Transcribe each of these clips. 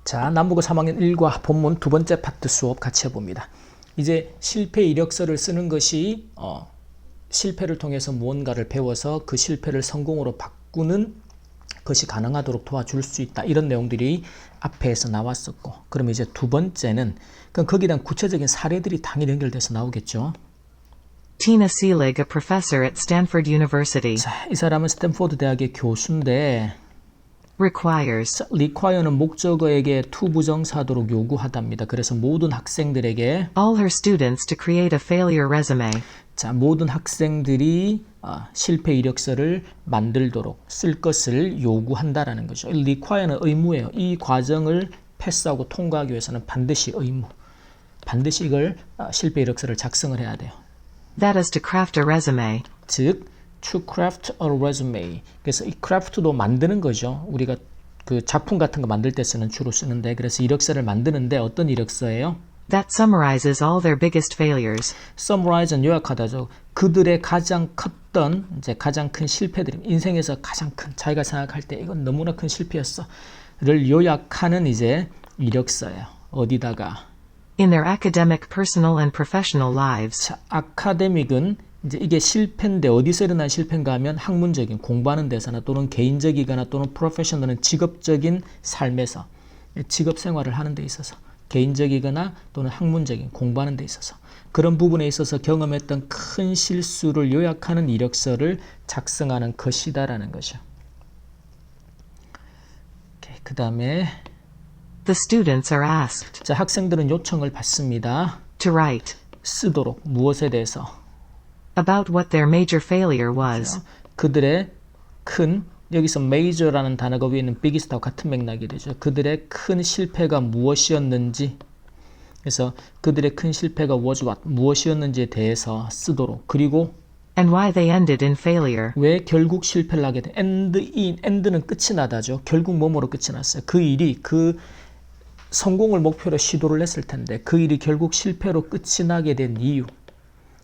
자, 남북어 3학년 1과 본문 두 번째 파트 수업 같이 해봅니다. 이제 실패 이력서를 쓰는 것이 실패를 통해서 무언가를 배워서 그 실패를 성공으로 바꾸는 것이 가능하도록 도와줄 수 있다. 이런 내용들이 앞에서 나왔었고, 그럼 이제 두 번째는 그럼 거기에 대한 구체적인 사례들이 당연히 연결돼서 나오겠죠. Tina Seelig, a professor at Stanford University, 자, 이 사람은 스탠포드 대학의 교수인데 requires require는 목적어에게 to 부정사도록 요구하답니다. 그래서 모든 학생들에게 all her students to create a failure resume. 자, 모든 학생들이 실패 이력서를 만들도록 쓸 것을 요구한다라는 거죠. require는 의무예요. 이 과정을 패스하고 통과하기 위해서는 반드시 의무. 반드시 이걸 실패 이력서를 작성을 해야 돼요. That is to craft a resume. 즉, to craft a resume. 그래서 이 craft도 만드는 거죠. 우리가 그 작품 같은 거 만들 때 주로 쓰는데, 그래서 이력서를 만드는데 어떤 이력서예요? That summarizes all their biggest failures. summarize는 요약하다죠. 그들의 가장 컸던 이제 가장 큰 실패들, 인생에서 가장 큰 자기가 생각할 때 이건 너무나 큰 실패였어를 요약하는 이제 이력서예요. 어디다가? In their academic, personal, and professional lives. 자, 아카데믹은 이제 이게 실패인데 어디서 일어난 실패인가 하면 학문적인 공부하는 데서나 또는 개인적이거나 또는 프로페셔널은 직업적인 삶에서 직업 생활을 하는 데 있어서 개인적이거나 또는 학문적인 공부하는 데 있어서 그런 부분에 있어서 경험했던 큰 실수를 요약하는 이력서를 작성하는 것이다라는 거죠. 그 다음에 The students are asked 자, 학생들은 요청을 받습니다. to write 쓰도록 무엇에 대해서 about what their major failure was. 그들의 큰 여기서 major라는 단어가 위에 있는 biggest하고 같은 맥락이 되죠. 그들의 큰 실패가 무엇이었는지 그래서 그들의 큰 실패가 was what 무엇이었는지에 대해서 쓰도록 그리고 And why they ended in failure. 왜 결국 실패를 하게 돼? end는 끝이 나다죠. 결국 뭐뭐로 끝이 났어요. 그 일이 그 성공을 목표로 시도를 했을 텐데 그 일이 결국 실패로 끝이 나게 된 이유.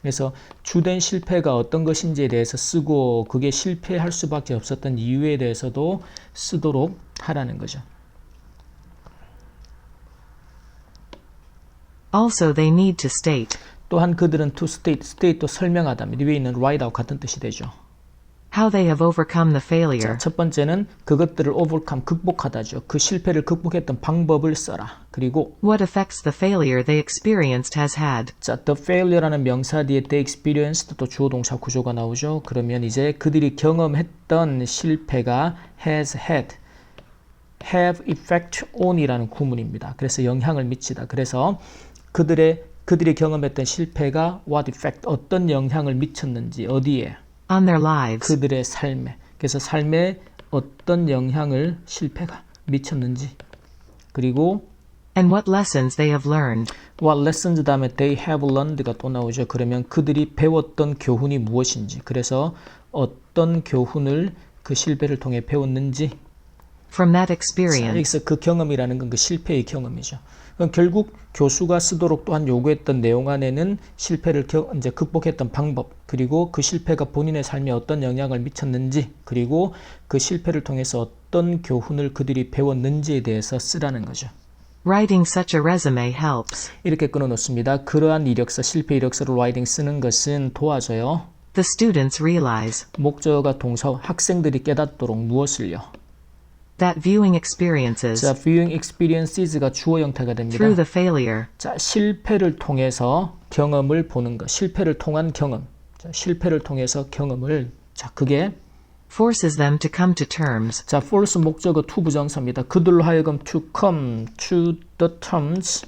그래서 주된 실패가 어떤 것인지에 대해서 쓰고 그게 실패할 수밖에 없었던 이유에 대해서도 쓰도록 하라는 거죠. Also, they need to state 또한 그들은 to state도 설명하답니다. 위에 있는 write하고 같은 뜻이 되죠. how they have overcome the failure. 자, 첫 번째는 그것들을 overcome, 극복하다죠. 그 실패를 극복했던 방법을 써라. 그리고 What effects the failure they experienced has had. 자, the failure라는 명사 뒤에 the experienced 또 주어 동사 구조가 나오죠. 그러면 이제 그들이 경험했던 실패가 has had, have effect on이라는 구문입니다. 그래서 영향을 미치다. 그래서 그들이 경험했던 실패가 what effect, 어떤 영향을 미쳤는지, 어디에? On their lives. 그들의 삶에. 그래서 삶에 어떤 영향을 실패가 미쳤는지. 그리고 And what lessons they have learned. what lessons 다음에 they have learned가 또 나오죠. 그러면 그들이 배웠던 교훈이 무엇인지. 그래서 어떤 교훈을 그 실패를 통해 배웠는지. From that 자, experience. 여기서 그 경험이라는 건 그 실패의 경험이죠. 그럼 결국 교수가 쓰도록 또한 요구했던 내용 안에는 실패를 이제 극복했던 방법, 그리고 그 실패가 본인의 삶에 어떤 영향을 미쳤는지, 그리고 그 실패를 통해서 어떤 교훈을 그들이 배웠는지에 대해서 쓰라는 거죠. Writing such a resume helps. 이렇게 끊어놓습니다. 그러한 이력서, 실패 이력서를 라이팅 쓰는 것은 도와줘요. The students realize 목적어가 동사, 학생들이 깨닫도록 무엇을요? that viewing experiences 자, viewing experiences가 주어 형태가 됩니다. through the failure 자, 실패를 통해서 경험을 보는 것, 실패를 통한 경험. 자, 실패를 통해서 경험을, 자, 그게 forces them to come to terms 자, force 목적어 to 부정사입니다. 그들로 하여금 to come to the terms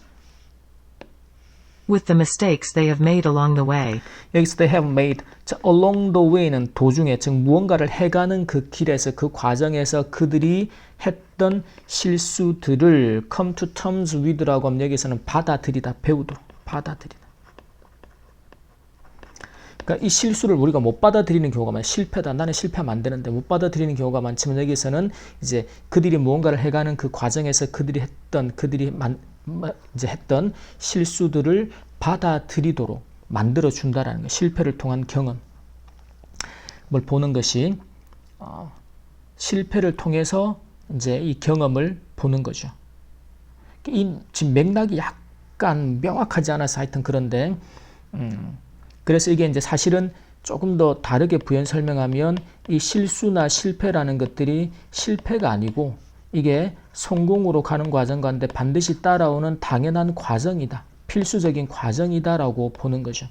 with the mistakes they have made along the way. 여기서 they have made 자, along the way는 도중에 즉 무언가를 해가는 그 길에서 그 과정에서 그들이 했던 실수들을 come to terms with라고 하면 여기서는 받아들이다 배우도록 받아들이다. 그러니까 이 실수를 우리가 못 받아들이는 경우가 많아요. 실패다. 나는 실패하면 안 되는데 못 받아들이는 경우가 많지만 여기서는 이제 그들이 무언가를 해가는 그 과정에서 그들이 했던 실수들을 받아들이도록 만들어 준다라는 거. 실패를 통한 경험. 뭘 보는 것이 실패를 통해서 이제 이 경험을 보는 거죠. 이 지금 맥락이 약간 명확하지 않아서 하여튼 그런데 그래서 이게 이제 사실은 조금 더 다르게 부연 설명하면 이 실수나 실패라는 것들이 실패가 아니고 이게 성공으로 가는 과정 가운데 반드시 따라오는 당연한 과정이다. 필수적인 과정이다라고 보는 거죠.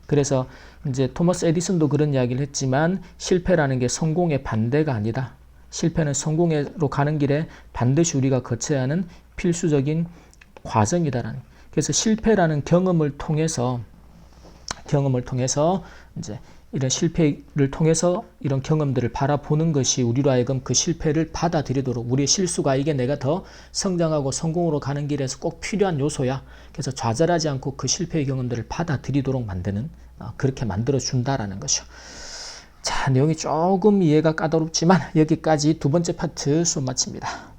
그래서 이제 토머스 에디슨도 그런 이야기를 했지만 실패라는 게 성공의 반대가 아니다. 실패는 성공으로 가는 길에 반드시 우리가 거쳐야 하는 필수적인 과정이다라는. 그래서 실패라는 경험을 통해서 이제 이런 실패를 통해서 이런 경험들을 바라보는 것이 우리로 하여금 그 실패를 받아들이도록 우리의 실수가 이게 내가 더 성장하고 성공으로 가는 길에서 꼭 필요한 요소야. 그래서 좌절하지 않고 그 실패의 경험들을 받아들이도록 만드는 그렇게 만들어준다라는 것이죠. 자, 내용이 조금 이해가 까다롭지만 여기까지 두 번째 파트 수업 마칩니다.